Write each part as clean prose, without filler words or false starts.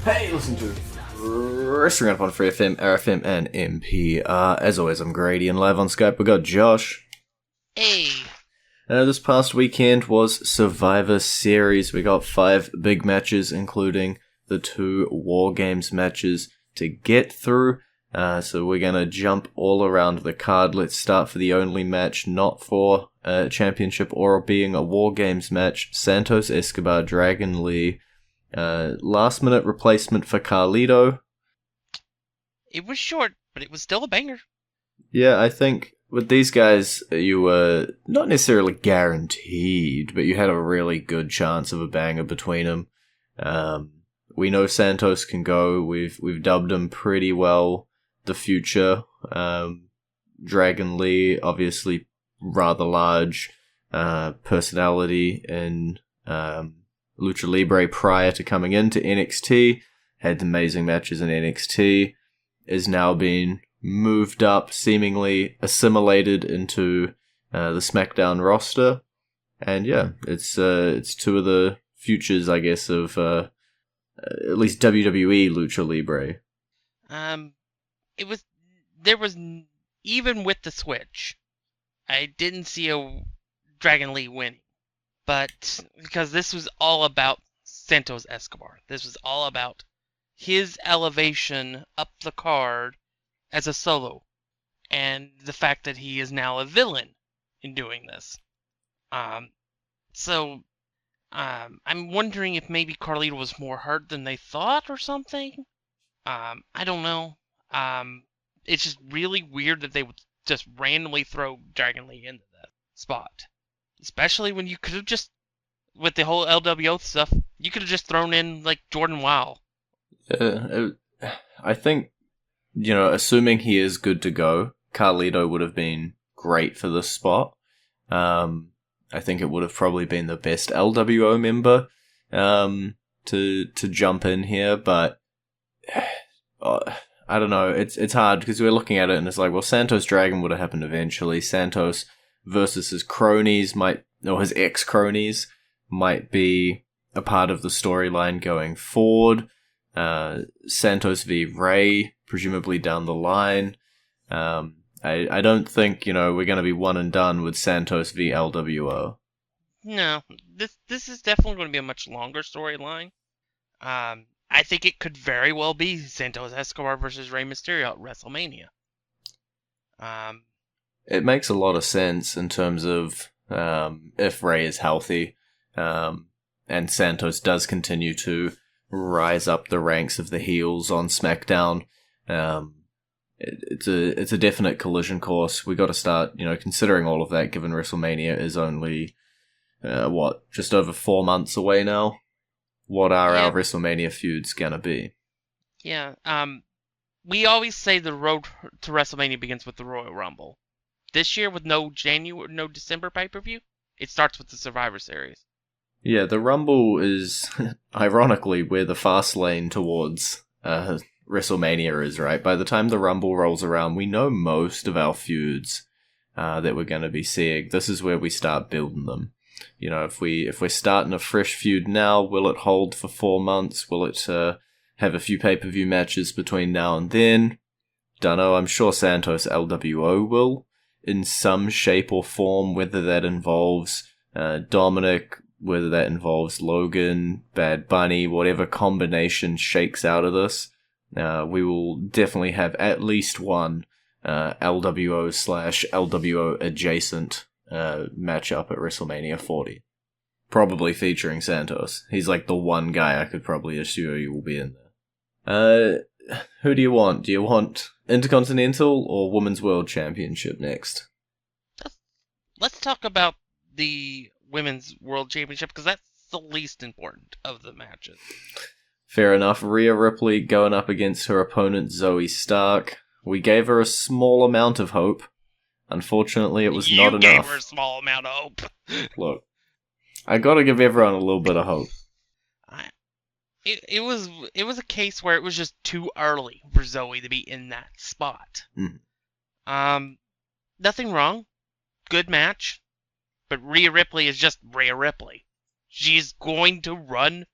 Hey, listen to Wrestling Roundup on FreeFM, ArrowFM, and MP. As always, I'm Grady, and live on Skype we got Josh. Hey. This past weekend was Survivor Series. We got 5 big matches, including the 2 WarGames matches to get through. So we're gonna jump all around the card. Let's start for the only match not for a championship or being a WarGames match. Santos Escobar, Dragon Lee. Last minute replacement for Carlito. It was short, but it was still a banger. Yeah, I think with these guys, you were not necessarily guaranteed, but you had a really good chance of a banger between them. We know Santos can go. We've dubbed him pretty well the future. Dragon Lee, obviously rather large personality in Lucha Libre prior to coming into NXT, had amazing matches in NXT, is now being moved up, seemingly assimilated into the SmackDown roster, and yeah, it's 2 of the futures, I guess, of at least WWE Lucha Libre. Even with the switch, I didn't see a Dragon Lee winning. But because this was all about Santos Escobar. This was all about his elevation up the card as a solo. And the fact that he is now a villain in doing this. So I'm wondering if maybe Carlito was more hurt than they thought or something. I don't know. It's just really weird that they would just randomly throw Dragon Lee into that spot. Especially when you could have just, with the whole LWO stuff, you could have just thrown in, like, Jordan Wow. I think, assuming he is good to go, Carlito would have been great for this spot. I think it would have probably been the best LWO member to jump in here, but I don't know. It's hard because we're looking at it and it's like, well, Santos Dragon would have happened eventually. Santos versus his cronies his ex-cronies might be a part of the storyline going forward. Santos v. Ray, presumably down the line. I don't think, we're going to be one and done with Santos v. LWO. No, this is definitely going to be a much longer storyline. I think it could very well be Santos Escobar versus Rey Mysterio at WrestleMania. It makes a lot of sense in terms of if Rey is healthy, and Santos does continue to rise up the ranks of the heels on SmackDown. It's a definite collision course. We got to start, considering all of that, given WrestleMania is only just over 4 months away now. What are our WrestleMania feuds gonna be? Yeah. We always say the road to WrestleMania begins with the Royal Rumble. This year, with no December pay-per-view, it starts with the Survivor Series. Yeah, the Rumble is, ironically, where the fast lane towards WrestleMania is, right? By the time the Rumble rolls around, we know most of our feuds that we're going to be seeing. This is where we start building them. If we're starting a fresh feud now, will it hold for 4 months? Will it have a few pay-per-view matches between now and then? Dunno, I'm sure Santos LWO will, in some shape or form, whether that involves Dominic, whether that involves Logan, Bad Bunny, whatever combination shakes out of this, we will definitely have at least one LWO/LWO adjacent matchup at WrestleMania 40. Probably featuring Santos. He's like the one guy I could probably assure you will be in there. Who do you want? Do you want Intercontinental or Women's World Championship next? Let's talk about the Women's World Championship, because that's the least important of the matches. Fair enough. Rhea Ripley going up against her opponent Zoe Stark. We gave her a small amount of hope. Unfortunately, it was not enough. You gave her a small amount of hope. Look, I gotta give everyone a little bit of hope. It was a case where it was just too early for Zoe to be in that spot. Nothing wrong. Good match. But Rhea Ripley is just Rhea Ripley. She's going to run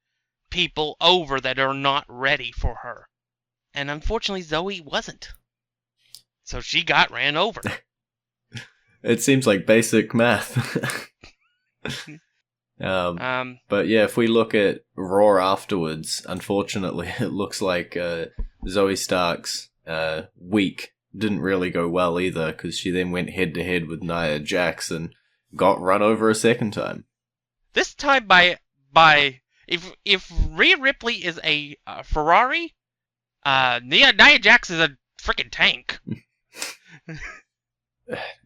people over that are not ready for her. And unfortunately, Zoe wasn't. So she got ran over. It seems like basic math. But yeah, if we look at Raw afterwards, unfortunately, it looks like Zoe Stark's week didn't really go well either, because she then went head-to-head with Nia Jax and got run over a second time. This time by if Rhea Ripley is a Ferrari, Nia Jax is a freaking tank.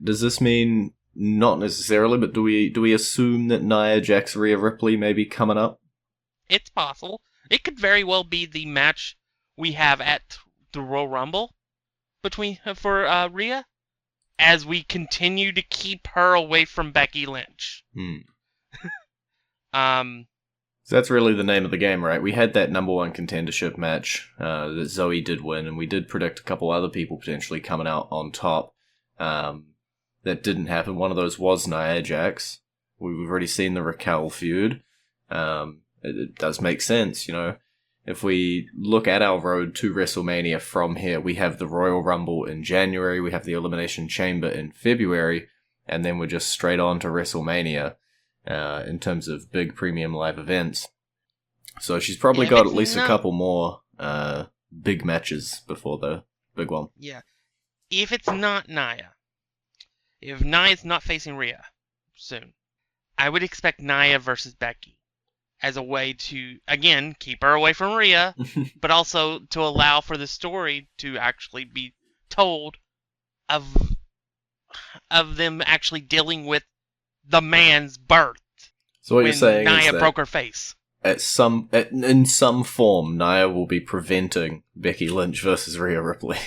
Does this mean not necessarily, but do we assume that Nia Jax Rhea Ripley may be coming up? It's possible. It could very well be the match we have at the Royal Rumble for Rhea, as we continue to keep her away from Becky Lynch. So that's really the name of the game, right? We had that number one contendership match that Zoe did win, and we did predict a couple other people potentially coming out on top. That didn't happen. One of those was Nia Jax. We've already seen the Raquel feud. It does make sense, you know. If we look at our road to WrestleMania from here, we have the Royal Rumble in January, we have the Elimination Chamber in February, and then we're just straight on to WrestleMania in terms of big premium live events. So she's probably got at least a couple more big matches before the big one. Yeah. If it's not Nia, if Nia's not facing Rhea soon, I would expect Nia versus Becky as a way to, again, keep her away from Rhea, but also to allow for the story to actually be told of them actually dealing with the man's birth. So what you're saying Nia is that broke her face. in some form, Nia will be preventing Becky Lynch versus Rhea Ripley.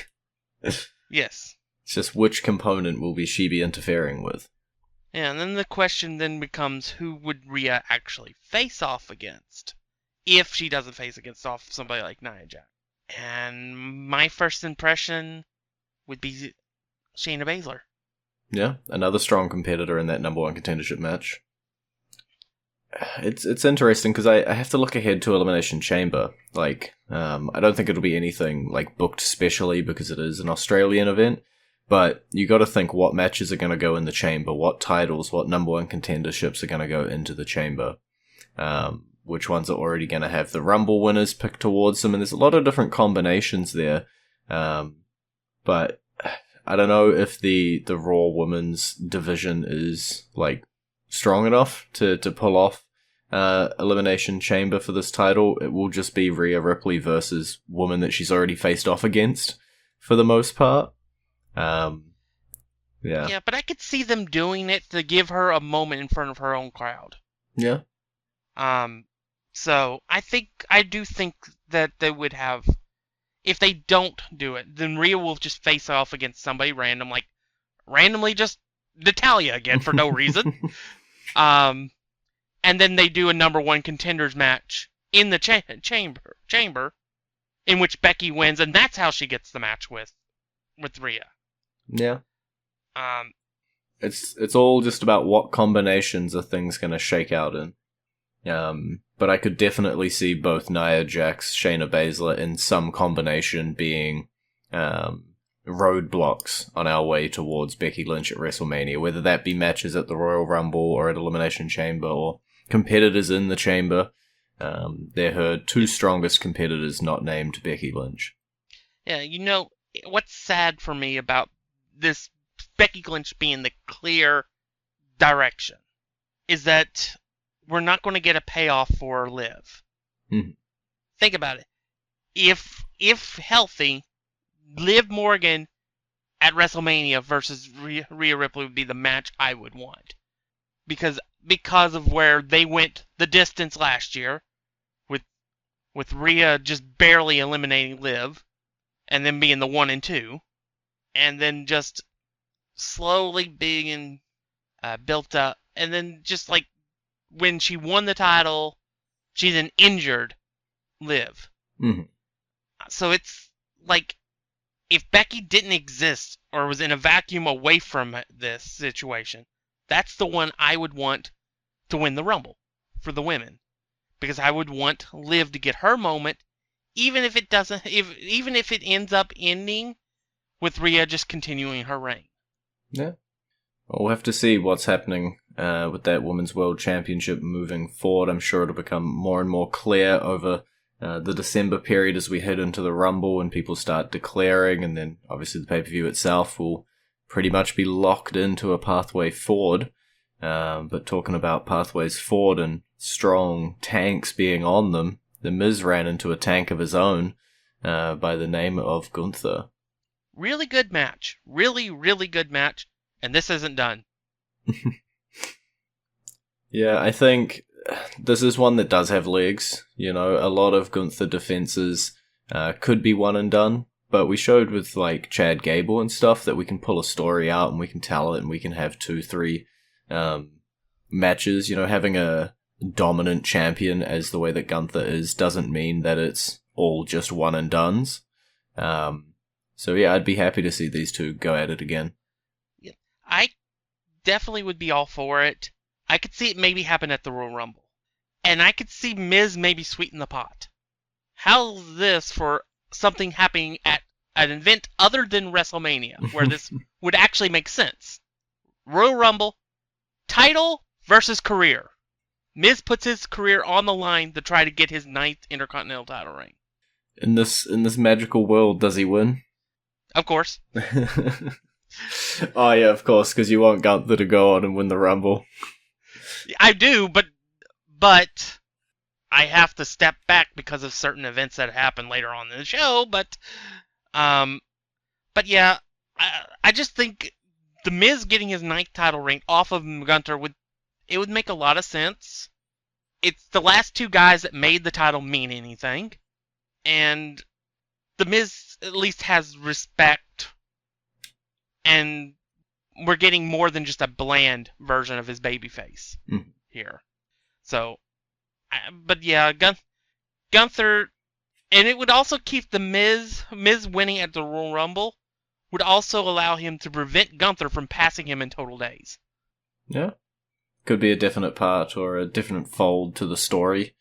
Yes. It's just which component will she be interfering with? Yeah, and then the question then becomes, who would Rhea actually face off against if she doesn't face against somebody like Nia Jax? And my first impression would be Shayna Baszler. Yeah, another strong competitor in that number one contendership match. It's interesting because I have to look ahead to Elimination Chamber. Like, I don't think it'll be anything like booked specially because it is an Australian event. But you got to think what matches are going to go in the chamber, what titles, what number one contenderships are going to go into the chamber, which ones are already going to have the Rumble winners picked towards them, and there's a lot of different combinations there. But I don't know if the Raw Women's division is like strong enough to pull off Elimination Chamber for this title. It will just be Rhea Ripley versus women that she's already faced off against for the most part. Yeah, but I could see them doing it to give her a moment in front of her own crowd. Yeah. So I do think that they would have, if they don't do it, then Rhea will just face off against somebody randomly just Natalya again for no reason. And then they do a number one contenders match in the chamber, in which Becky wins, and that's how she gets the match with Rhea. Yeah. It's all just about what combinations are things going to shake out in. But I could definitely see both Nia Jax, Shayna Baszler in some combination being roadblocks on our way towards Becky Lynch at WrestleMania, whether that be matches at the Royal Rumble or at Elimination Chamber or competitors in the chamber. They're her two strongest competitors not named Becky Lynch. Yeah, you know, what's sad for me about this Becky Lynch being the clear direction is that we're not going to get a payoff for Liv. Mm-hmm. Think about it. If healthy, Liv Morgan at WrestleMania versus Rhea Ripley would be the match I would want. Because of where they went the distance last year, with Rhea just barely eliminating Liv, and then being the 1 and 2, and then just slowly being built up, and then just like when she won the title, she then injured Liv. Mm-hmm. So it's like, if Becky didn't exist or was in a vacuum away from this situation, that's the one I would want to win the Rumble for the women. because I would want Liv to get her moment, even if it ends up ending with Rhea just continuing her reign. Yeah. Well, we'll have to see what's happening with that Women's World Championship moving forward. I'm sure it'll become more and more clear over the December period as we head into the Rumble and people start declaring, and then obviously the pay-per-view itself will pretty much be locked into a pathway forward. But talking about pathways forward and strong tanks being on them, The Miz ran into a tank of his own by the name of Gunther. Really good match. Really, really good match. And this isn't done. Yeah, I think this is one that does have legs. You know, a lot of Gunther defenses could be one and done, but we showed with like Chad Gable and stuff that we can pull a story out and we can tell it and we can have 2-3 matches. You know, having a dominant champion as the way that Gunther is doesn't mean that it's all just one and dones. So yeah, I'd be happy to see these two go at it again. I definitely would be all for it. I could see it maybe happen at the Royal Rumble. And I could see Miz maybe sweeten the pot. How's this for something happening at an event other than WrestleMania, where this would actually make sense? Royal Rumble, title versus career. Miz puts his career on the line to try to get his 9th Intercontinental title reign. In this magical world, does he win? Of course. Oh yeah, of course, because you want Gunther to go on and win the Rumble. I do, but I have to step back because of certain events that happen later on in the show. But yeah, I just think the Miz getting his 9th title reign off of Gunther would make a lot of sense. It's the last two guys that made the title mean anything, and the Miz at least has respect, and we're getting more than just a bland version of his babyface here. So, but yeah, Gunther, and it would also keep the Miz winning at the Royal Rumble would also allow him to prevent Gunther from passing him in total days. Yeah. Could be a definite part or a different fold to the story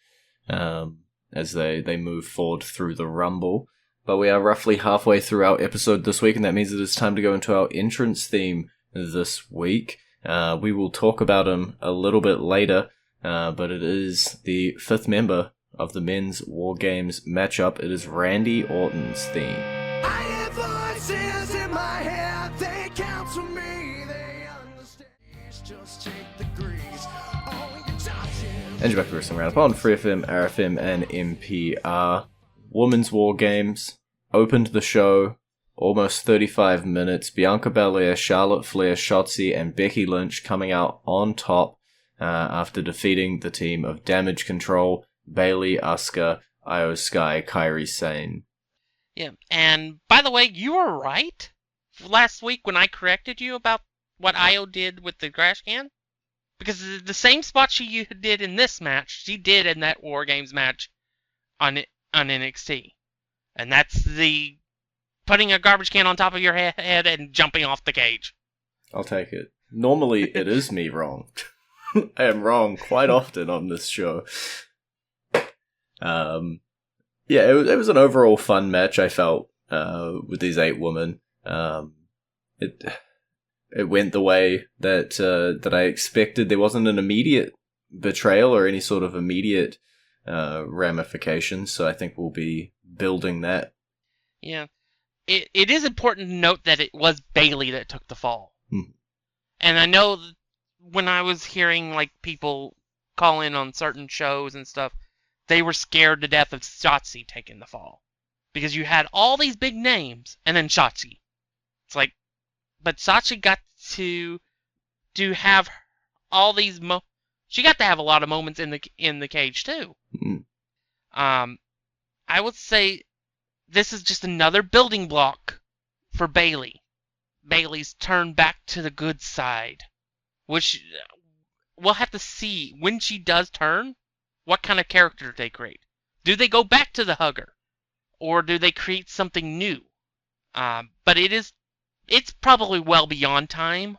as they move forward through the Rumble. But we are roughly halfway through our episode this week, and that means it is time to go into our entrance theme this week. We will talk about him a little bit later, but it is the 5th member of the men's WarGames matchup. It is Randy Orton's theme. I have voices in my head, they counsel me, they understand. Just take the grease, all your touches. And you're back to Wrestling Roundup on FreeFM, ArrowFM, and NPR. Women's WarGames opened the show, almost 35 minutes. Bianca Belair, Charlotte Flair, Shotzi, and Becky Lynch coming out on top after defeating the team of Damage Control, Bayley, Asuka, Io Sky, Kairi Sane. Yeah, and by the way, you were right last week when I corrected you about what Io did with the trash can. Because the same spot she did in this match, she did in that WarGames match on NXT. And that's the putting a garbage can on top of your head and jumping off the cage. I'll take it. Normally, it is me wrong. I am wrong quite often on this show. Yeah, it was an overall fun match, I felt, with these 8 women. It went the way that I expected. There wasn't an immediate betrayal or any sort of immediate ramifications, so I think we'll be building that. Yeah. It is important to note that it was Bayley that took the fall. And I know when I was hearing like people call in on certain shows and stuff, they were scared to death of Shotzi taking the fall. Because you had all these big names, and then Shotzi. It's like, but Shotzi got to have all these she got to have a lot of moments in the cage too. I would say this is just another building block for Bayley. Bayley's turn back to the good side, which we'll have to see when she does turn. What kind of character they create? Do they go back to the hugger, or do they create something new? But it's probably well beyond time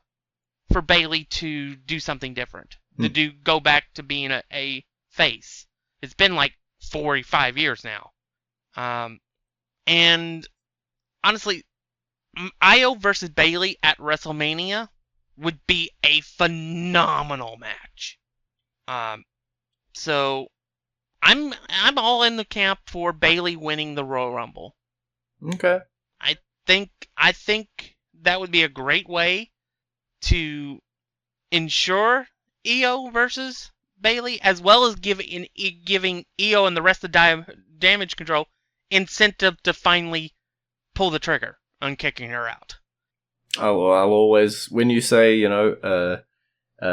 for Bayley to do something different. To go back to being a face. It's been like 4 or 5 years now. And honestly, Io versus Bayley at WrestleMania would be a phenomenal match. So I'm all in the camp for Bayley winning the Royal Rumble. Okay. I think that would be a great way to ensure Io versus Bayley, as well as giving Io and the rest of Damage Control incentive to finally pull the trigger on kicking her out. Oh, well, I'll always, when you say, a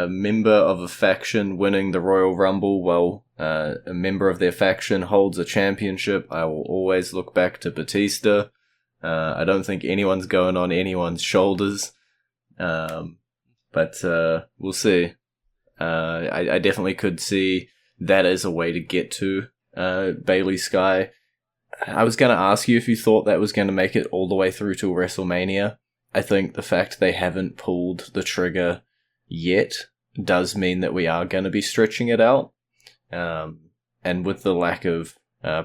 member of a faction winning the Royal Rumble, well, a member of their faction holds a championship, I will always look back to Batista. I don't think anyone's going on anyone's shoulders. But we'll see. I definitely could see that as a way to get to Bayley Sky. I was going to ask you if you thought that was going to make it all the way through to WrestleMania. I think the fact they haven't pulled the trigger yet does mean that we are going to be stretching it out. And with the lack of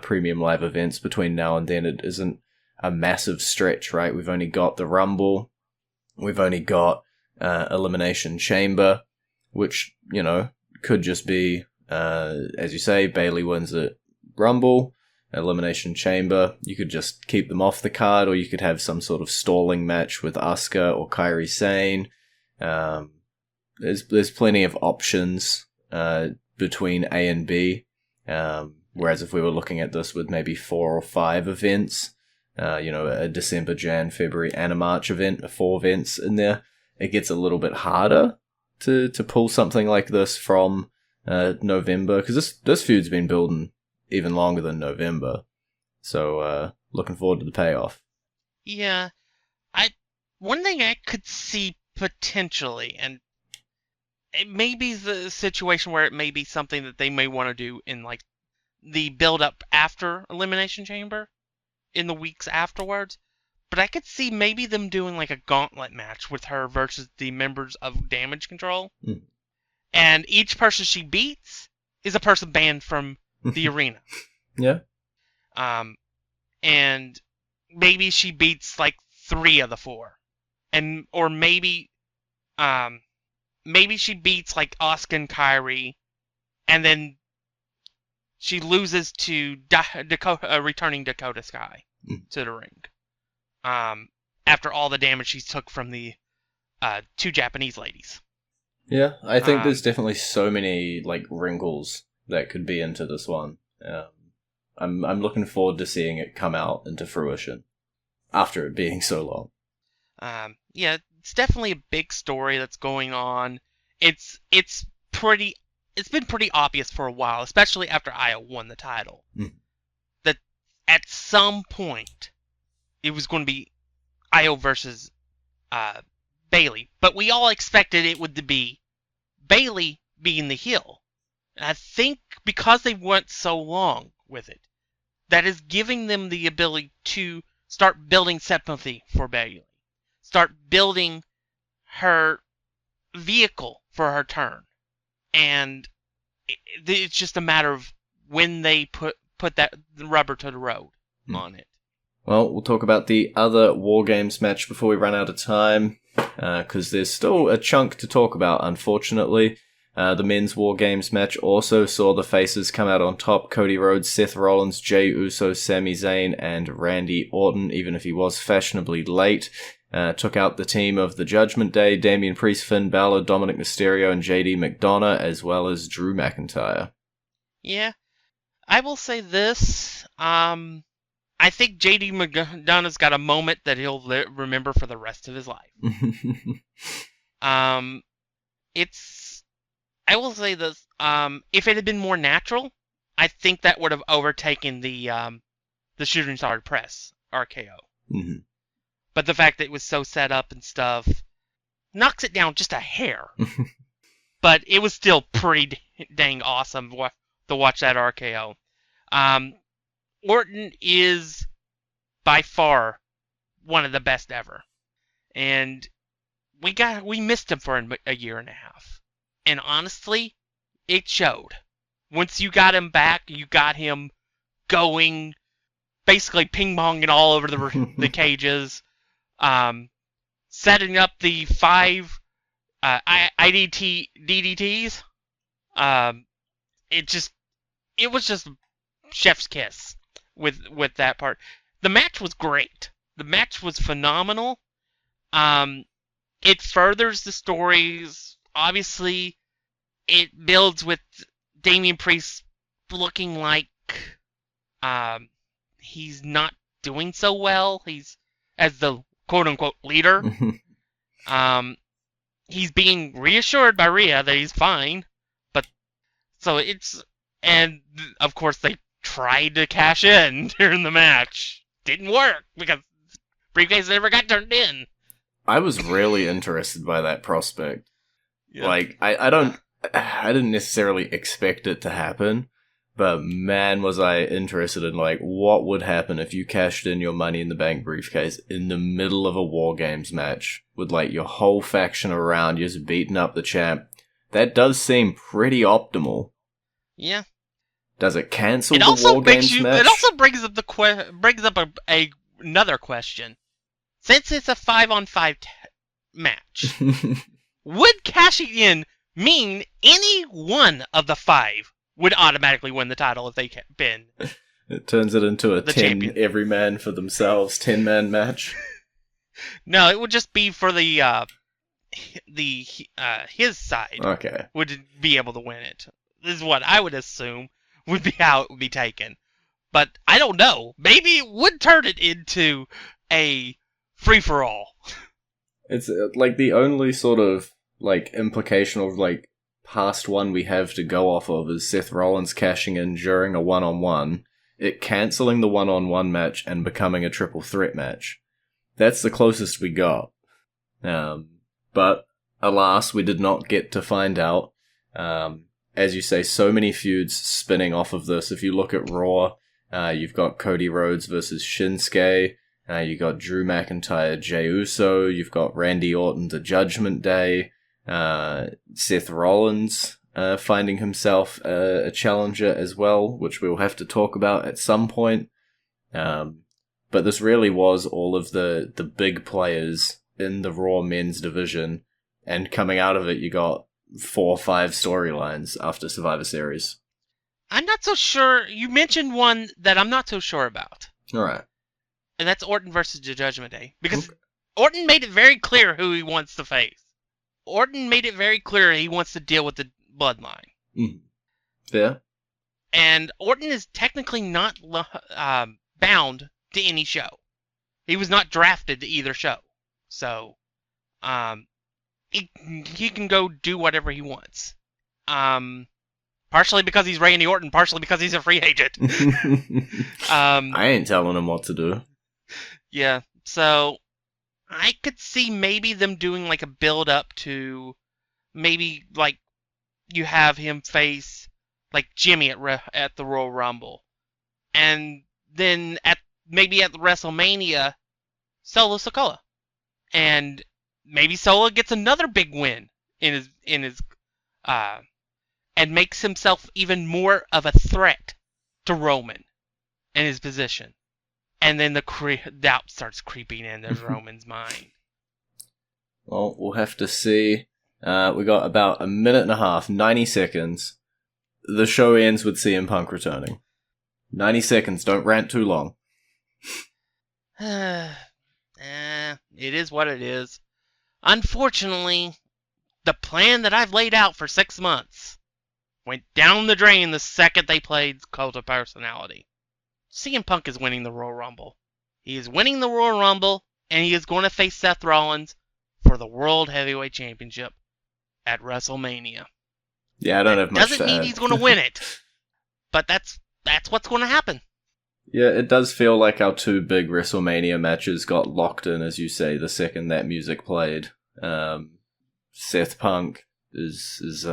premium live events between now and then, it isn't a massive stretch, right? We've only got the Rumble. We've only got Elimination Chamber, which, could just be, as you say, Bayley wins at Rumble, Elimination Chamber. You could just keep them off the card, or you could have some sort of stalling match with Asuka or Kairi Sane. There's plenty of options between A and B, whereas if we were looking at this with maybe 4 or 5 events, a December, Jan, February, and a March event, 4 events in there, it gets a little bit harder to pull something like this from November, because this feud's been building even longer than November. So looking forward to the payoff. Yeah, one thing I could see potentially, and it may be the situation where it may be something that they may want to do in like the build up after Elimination Chamber, in the weeks afterwards. But I could see maybe them doing like a gauntlet match with her versus the members of Damage Control. Mm. And each person she beats is a person banned from the arena. Yeah. And maybe she beats like 3 of the 4. Or maybe she beats like Asuka and Kairi, and then she loses to returning Dakota Sky to the ring. After all the damage she took from the 2 Japanese ladies. Yeah, I think there's definitely so many like wrinkles that could be into this one. I'm looking forward to seeing it come out into fruition after it being so long. Yeah, it's definitely a big story that's going on. It's been pretty obvious for a while, especially after Io won the title, that at some point it was going to be Io versus Bayley. But we all expected it would be Bayley being the heel. And I think because they went so long with it, that is giving them the ability to start building sympathy for Bayley. Start building her vehicle for her turn. And it's just a matter of when they put that rubber to the road on it. Well, we'll talk about the other WarGames match before we run out of time, because there's still a chunk to talk about, unfortunately. The men's WarGames match also saw the faces come out on top: Cody Rhodes, Seth Rollins, Jey Uso, Sami Zayn, and Randy Orton, even if he was fashionably late. Took out the team of the Judgment Day: Damian Priest, Finn Balor, Dominic Mysterio, and JD McDonough, as well as Drew McIntyre. Yeah. I will say this. I think JD McDonough's got a moment that he'll remember for the rest of his life. I will say this. If it had been more natural, I think that would have overtaken the Shooting Star Press RKO. Mm-hmm. But the fact that it was so set up and stuff knocks it down just a hair. But it was still pretty dang awesome to watch that RKO. Orton is by far one of the best ever. And we missed him for a year and a half. And honestly, it showed once you got him back, you got him going, basically ping-ponging all over the cages, setting up the 5 DDTs. It was just chef's kiss with that part. The match was great. The match was phenomenal. It furthers the stories. Obviously, it builds with Damian Priest looking like he's not doing so well. He's, as the quote-unquote leader. He's being reassured by Rhea that he's fine. But, so and of course they tried to cash in during the match. Didn't work because briefcase never got turned in. I was really interested by that prospect. Yeah. Like, I didn't necessarily expect it to happen, but man, was I interested in, like, what would happen if you cashed in your Money in the Bank briefcase in the middle of a WarGames match with, like, your whole faction around you just beating up the champ. That does seem pretty optimal. Yeah. Does it cancel the WarGames match? It also brings up another question. Since it's a 5-on-5 match, would cashing in mean any one of the 5 would automatically win the title if they been? It turns it into a 10 champion. Every man for themselves 10-man match. No, it would just be for the his side. Okay. Would be able to win it. This is what I would assume would be how it would be taken. But I don't know. Maybe it would turn it into a free-for-all. It's like the only sort of like implication of like past one we have to go off of is Seth Rollins cashing in during a one-on-one, it cancelling the one-on-one match and becoming a triple threat match. That's the closest we got. But alas, we did not get to find out. As you say, so many feuds spinning off of this. If you look at Raw, you've got Cody Rhodes versus Shinsuke. You got Drew McIntyre, Jey Uso. You've got Randy Orton, the Judgment Day. Seth Rollins finding himself a challenger as well, which we'll have to talk about at some point. But this really was all of the big players in the Raw men's division, and coming out of it, you got 4 or 5 storylines after Survivor Series. I'm not so sure. You mentioned one that I'm not so sure about. All right. And that's Orton versus the Judgment Day. Because Orton made it very clear who he wants to face. Orton made it very clear he wants to deal with the bloodline. Mm. Yeah. And Orton is technically not bound to any show. He was not drafted to either show. So, he can go do whatever he wants. Partially because he's Randy Orton, partially because he's a free agent. I ain't telling him what to do. Yeah, so I could see maybe them doing like a build up to maybe like you have him face like Jimmy at the Royal Rumble, and then maybe at the WrestleMania, Solo Sikoa, and maybe Solo gets another big win in his and makes himself even more of a threat to Roman in his position. And then the doubt starts creeping into Roman's mind. Well, we'll have to see. We got about a minute and a half, 90 seconds. The show ends with CM Punk returning. 90 seconds, don't rant too long. It is what it is. Unfortunately, the plan that I've laid out for 6 months went down the drain the second they played Cult of Personality. CM Punk is winning the Royal Rumble. He is winning the Royal Rumble, and he is going to face Seth Rollins for the World Heavyweight Championship at WrestleMania. Yeah, I don't have much to add. Doesn't mean he's going to win it, but that's what's going to happen. Yeah, it does feel like our 2 big WrestleMania matches got locked in, as you say, the second that music played. Seth Punk is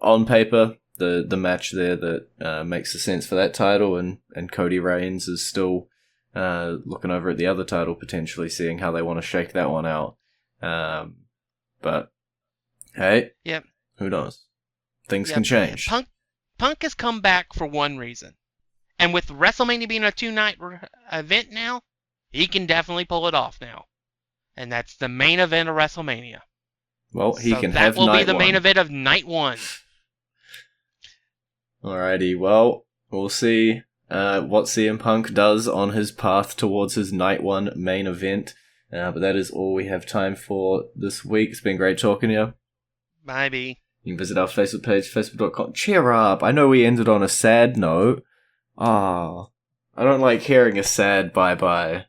on paper the match there that makes the sense for that title, and Cody Reigns is still looking over at the other title, potentially seeing how they want to shake that one out. But hey, yep. Who knows? Things can change. Punk Punk has come back for one reason. And with WrestleMania being a 2-night event now, he can definitely pull it off now. And that's the main event of WrestleMania. Well, he can have night one. That will be the main event of night one. Alrighty, well, we'll see what CM Punk does on his path towards his night one main event. But that is all we have time for this week. It's been great talking to you. Bye, B. You can visit our Facebook page, facebook.com. Cheer up. I know we ended on a sad note. I don't like hearing a sad bye-bye.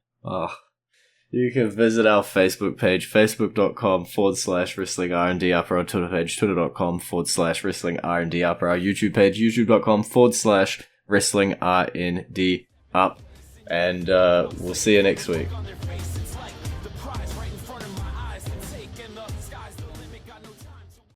You can visit our Facebook page, facebook.com/wrestling R&D Upper, our Twitter page, twitter.com/wrestling R&D Upper, our YouTube page, youtube.com/wrestling RND Up. And we'll see you next week.